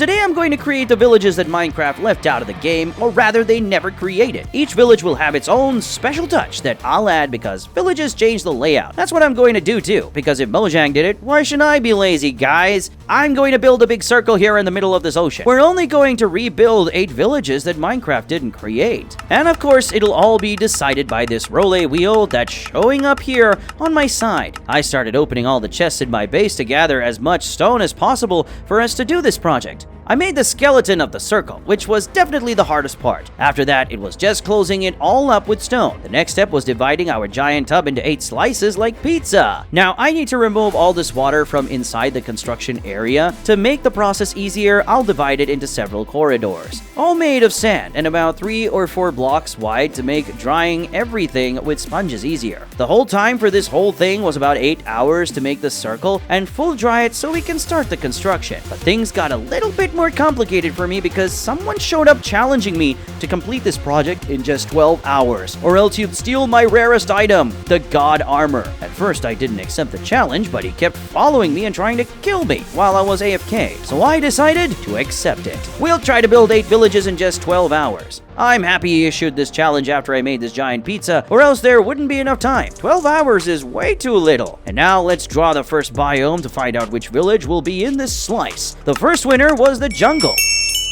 today I'm going to create the villages that Minecraft left out of the game, or rather they never created. Each village will have its own special touch that I'll add because villages change the layout. That's what I'm going to do too, because if Mojang did it, why shouldn't I be lazy, guys? I'm going to build a big circle here in the middle of this ocean. We're only going to rebuild 8 villages that Minecraft didn't create. And of course, it'll all be decided by this roulette wheel that's showing up here on my side. I started opening all the chests in my base to gather as much stone as possible for us to do this project. I made the skeleton of the circle, which was definitely the hardest part. After that, it was just closing it all up with stone. The next step was dividing our giant tub into 8 slices like pizza. Now, I need to remove all this water from inside the construction area. To make the process easier, I'll divide it into several corridors, all made of sand and about 3 or 4 blocks wide to make drying everything with sponges easier. The whole time for this whole thing was about 8 hours to make the circle and full dry it so we can start the construction. But things got a little bit more complicated for me because someone showed up challenging me to complete this project in just 12 hours, or else you'd steal my rarest item, the God Armor. At first I didn't accept the challenge, but he kept following me and trying to kill me while I was AFK, so I decided to accept it. We'll try to build 8 villages in just 12 hours. I'm happy he issued this challenge after I made this giant pizza, or else there wouldn't be enough time. 12 hours is way too little. And now let's draw the first biome to find out which village will be in this slice. The first winner was the jungle.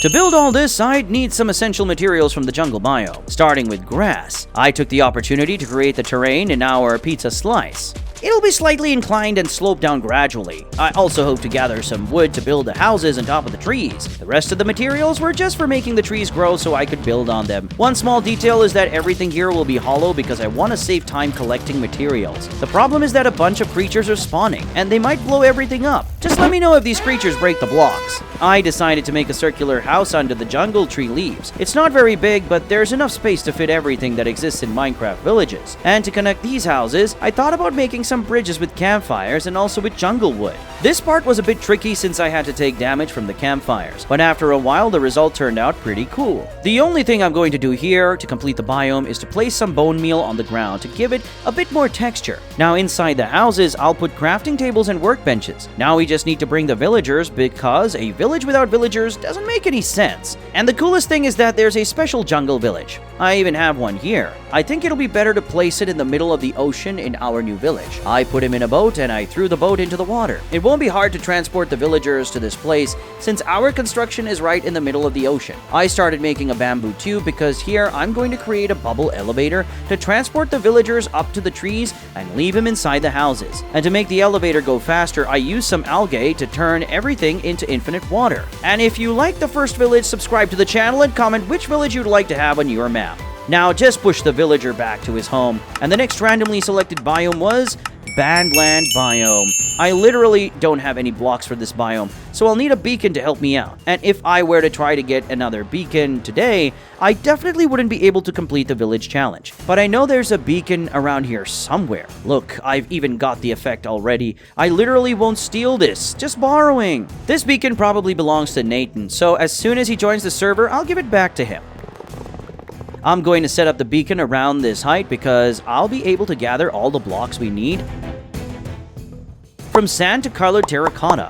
To build all this, I'd need some essential materials from the jungle biome, starting with grass. I took the opportunity to create the terrain in our pizza slice. It'll be slightly inclined and slope down gradually. I also hope to gather some wood to build the houses on top of the trees. The rest of the materials were just for making the trees grow so I could build on them. One small detail is that everything here will be hollow because I want to save time collecting materials. The problem is that a bunch of creatures are spawning, and they might blow everything up. Just let me know if these creatures break the blocks. I decided to make a circular house under the jungle tree leaves. It's not very big, but there's enough space to fit everything that exists in Minecraft villages. And to connect these houses, I thought about making some bridges with campfires and also with jungle wood. This part was a bit tricky since I had to take damage from the campfires, but after a while the result turned out pretty cool. The only thing I'm going to do here to complete the biome is to place some bone meal on the ground to give it a bit more texture. Now inside the houses, I'll put crafting tables and workbenches. Now we just need to bring the villagers because a village without villagers doesn't make any sense. And the coolest thing is that there's a special jungle village. I even have one here. I think it'll be better to place it in the middle of the ocean in our new village. I put him in a boat and I threw the boat into the water. It won't be hard to transport the villagers to this place since our construction is right in the middle of the ocean. I started making a bamboo tube because here I'm going to create a bubble elevator to transport the villagers up to the trees and leave them inside the houses. And to make the elevator go faster, I used some algae to turn everything into infinite water. And if you like the first village, subscribe to the channel and comment which village you'd like to have on your map. Now just push the villager back to his home, and the next randomly selected biome was Bandland biome. I literally don't have any blocks for this biome, so I'll need a beacon to help me out. And if I were to try to get another beacon today, I definitely wouldn't be able to complete the village challenge. But I know there's a beacon around here somewhere. Look, I've even got the effect already. I literally won't steal this, just borrowing. This beacon probably belongs to Nathan, so as soon as he joins the server, I'll give it back to him. I'm going to set up the beacon around this height because I'll be able to gather all the blocks we need. From sand to colored terracotta.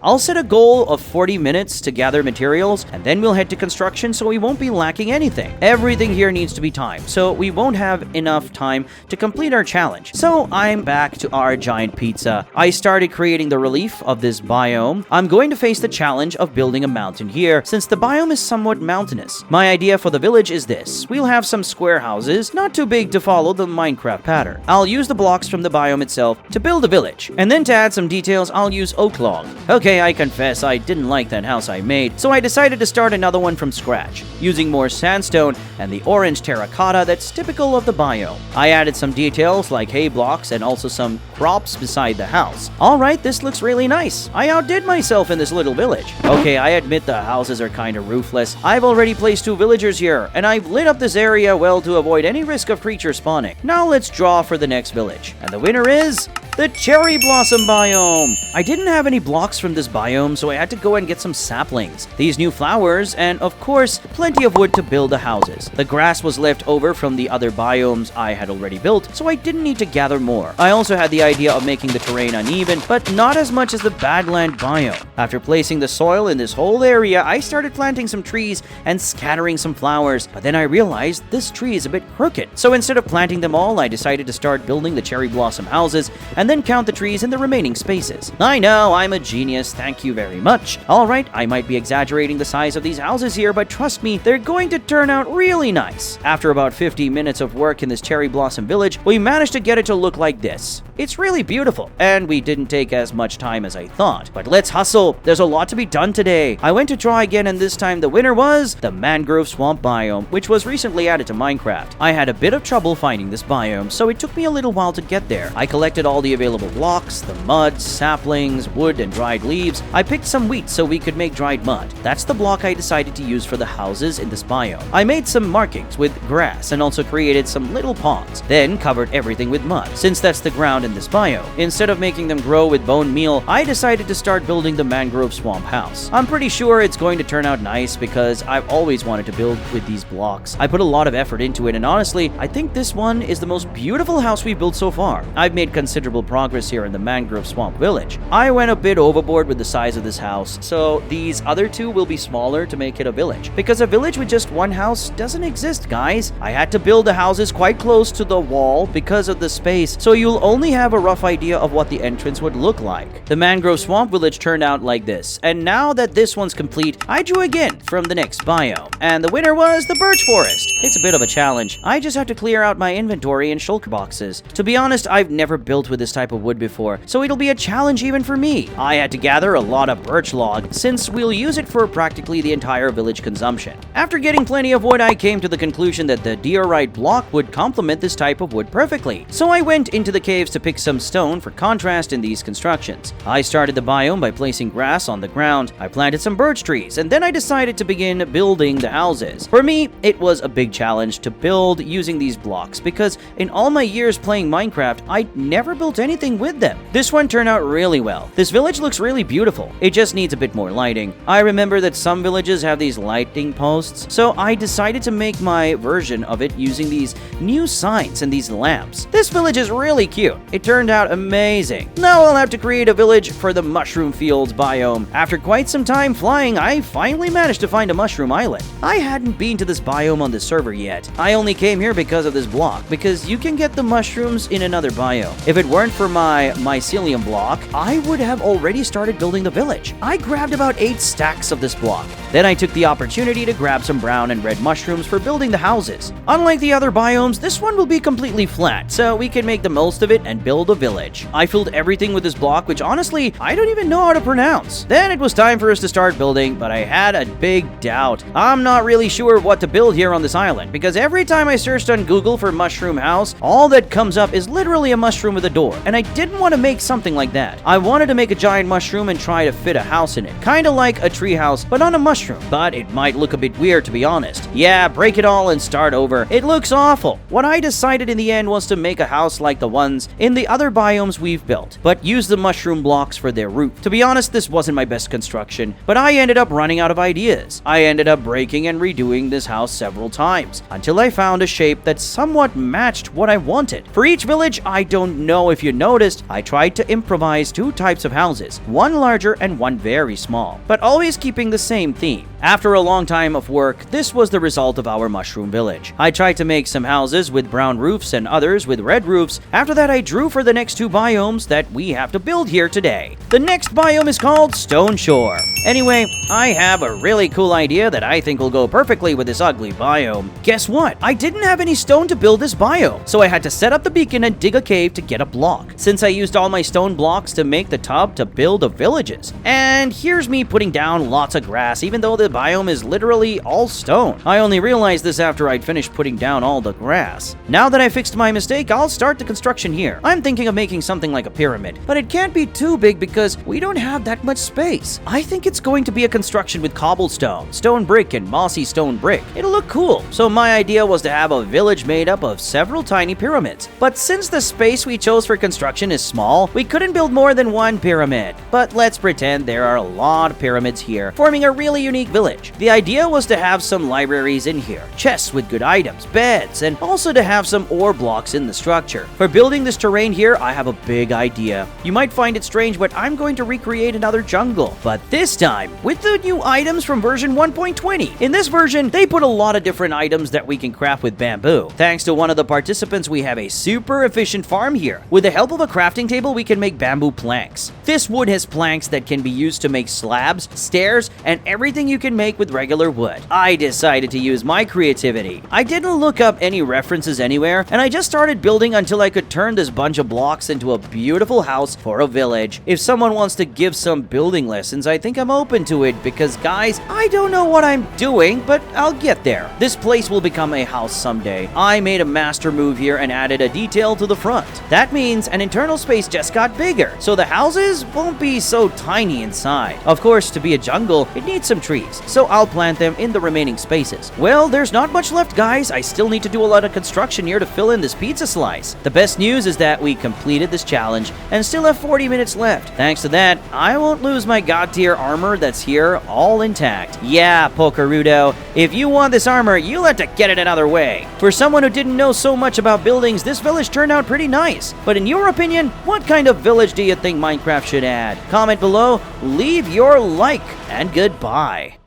I'll set a goal of 40 minutes to gather materials, and then we'll head to construction so we won't be lacking anything. Everything here needs to be timed, so we won't have enough time to complete our challenge. So I'm back to our giant pizza. I started creating the relief of this biome. I'm going to face the challenge of building a mountain here, since the biome is somewhat mountainous. My idea for the village is this. We'll have some square houses, not too big to follow the Minecraft pattern. I'll use the blocks from the biome itself to build a village, and then to add some details, I'll use oak log. Okay, I confess I didn't like that house I made, so I decided to start another one from scratch, using more sandstone and the orange terracotta that's typical of the biome. I added some details like hay blocks and also some crops beside the house. Alright, this looks really nice. I outdid myself in this little village. Okay, I admit the houses are kinda roofless. I've already placed 2 villagers here, and I've lit up this area well to avoid any risk of creatures spawning. Now let's draw for the next village. And the winner is the cherry blossom biome. I didn't have any blocks from this this biome, so I had to go and get some saplings, these new flowers, and of course, plenty of wood to build the houses. The grass was left over from the other biomes I had already built, so I didn't need to gather more. I also had the idea of making the terrain uneven, but not as much as the Bandland biome. After placing the soil in this whole area, I started planting some trees and scattering some flowers, but then I realized this tree is a bit crooked. So instead of planting them all, I decided to start building the cherry blossom houses and then count the trees in the remaining spaces. I know, I'm a genius, thank you very much. Alright, I might be exaggerating the size of these houses here, but trust me, they're going to turn out really nice. After about 50 minutes of work in this cherry blossom village, we managed to get it to look like this. It's really beautiful, and we didn't take as much time as I thought. But let's hustle, there's a lot to be done today. I went to try again, and this time the winner was the mangrove swamp biome, which was recently added to Minecraft. I had a bit of trouble finding this biome, so it took me a little while to get there. I collected all the available blocks, the mud, saplings, wood, and dried leaves. I picked some wheat so we could make dried mud. That's the block I decided to use for the houses in this biome. I made some markings with grass and also created some little ponds, then covered everything with mud, since that's the ground in this biome. Instead of making them grow with bone meal, I decided to start building the mangrove swamp house. I'm pretty sure it's going to turn out nice because I've always wanted to build with these blocks. I put a lot of effort into it, and honestly, I think this one is the most beautiful house we've built so far. I've made considerable progress here in the mangrove swamp village. I went a bit overboard with the size of this house, so these other two will be smaller to make it a village. Because a village with just one house doesn't exist, guys. I had to build the houses quite close to the wall because of the space, so you'll only have a rough idea of what the entrance would look like. The mangrove swamp village turned out like this, and now that this one's complete, I drew again from the next biome, and the winner was the Birch Forest. It's a bit of a challenge. I just have to clear out my inventory and shulker boxes. To be honest, I've never built with this type of wood before, so it'll be a challenge even for me. I had to gather a lot of birch log, since we'll use it for practically the entire village consumption. After getting plenty of wood, I came to the conclusion that the diorite block would complement this type of wood perfectly. So I went into the caves to pick some stone for contrast in these constructions. I started the biome by placing grass on the ground. I planted some birch trees, and then I decided to begin building the houses. For me, it was a big challenge to build using these blocks because in all my years playing Minecraft, I never built anything with them. This one turned out really well. This village looks really beautiful. It just needs a bit more lighting. I remember that some villages have these lighting posts, so I decided to make my version of it using these new signs and these lamps. This village is really cute. It turned out amazing. Now I'll have to create a village for the mushroom fields biome. After quite some time flying, I finally managed to find a mushroom island. I hadn't been to this biome on the server yet. I only came here because of this block, because you can get the mushrooms in another biome. If it weren't for my mycelium block, I would have already started building the village. I grabbed about 8 stacks of this block. Then I took the opportunity to grab some brown and red mushrooms for building the houses. Unlike the other biomes, this one will be completely flat, so we can make the most of it and build a village. I filled everything with this block, which honestly, I don't even know how to pronounce. Then it was time for us to start building, but I had a big doubt. I'm not really sure what to build here on this island, because every time I searched on Google for mushroom house, all that comes up is literally a mushroom with a door, and I didn't want to make something like that. I wanted to make a giant mushroom and try to fit a house in it, kinda like a tree house, but on a mushroom. But it might look a bit weird, to be honest. Yeah, break it all and start over. It looks awful. What I decided in the end was to make a house like the ones in the other biomes we've built, but use the mushroom blocks for their roof. To be honest, this wasn't my best construction, but I ended up running out of ideas. I ended up breaking and redoing this house several times, until I found a shape that somewhat matched what I wanted. For each village, I don't know if you noticed, I tried to improvise 2 types of houses, one larger and one very small, but always keeping the same theme. After a long time of work, this was the result of our mushroom village. I tried to make some houses with brown roofs and others with red roofs. After that, I drew for the next 2 biomes that we have to build here today. The next biome is called Stone Shore. Anyway, I have a really cool idea that I think will go perfectly with this ugly biome. Guess what? I didn't have any stone to build this biome, so I had to set up the beacon and dig a cave to get a block, since I used all my stone blocks to make the tub to build the villages. And here's me putting down lots of grass, even though the biome is literally all stone. I only realized this after I'd finished putting down all the grass. Now that I fixed my mistake, I'll start the construction here. I'm thinking of making something like a pyramid, but it can't be too big because we don't have that much space. I think it's going to be a construction with cobblestone, stone brick, and mossy stone brick. It'll look cool. So my idea was to have a village made up of several tiny pyramids. But since the space we chose for construction is small, we couldn't build more than one pyramid. But let's pretend there are a lot of pyramids here, forming a really unique village. The idea was to have some libraries in here, chests with good items, beds, and also to have some ore blocks in the structure. For building this terrain here, I have a big idea. You might find it strange, but I'm going to recreate another jungle, but this time with the new items from version 1.20. In this version, they put a lot of different items that we can craft with bamboo. Thanks to one of the participants, we have a super efficient farm here. With the help of a crafting table, we can make bamboo planks. This wood has planks that can be used to make slabs, stairs, and everything you can make with regular wood. I decided to use my creativity. I didn't look up any references anywhere, and I just started building until I could turn this bunch of blocks into a beautiful house for a village. If someone wants to give some building lessons, I think I'm open to it because, guys, I don't know what I'm doing, but I'll get there. This place will become a house someday. I made a master move here and added a detail to the front. That means an internal space just got bigger, so the houses won't be so tiny inside. Of course, to be a jungle, it needs some trees, so I'll plant them in the remaining spaces. Well, there's not much left, guys. I still need to do a lot of construction here to fill in this pizza slice. The best news is that we completed this challenge and still have 40 minutes left. Thanks to that, I won't lose my god tier armor that's here all intact. Yeah, Pokerudo, if you want this armor, you'll have to get it another way. For someone who didn't know so much about buildings, this village turned out pretty nice. But in your opinion, what kind of village do you think Minecraft should add? Comment below, leave your like, and goodbye.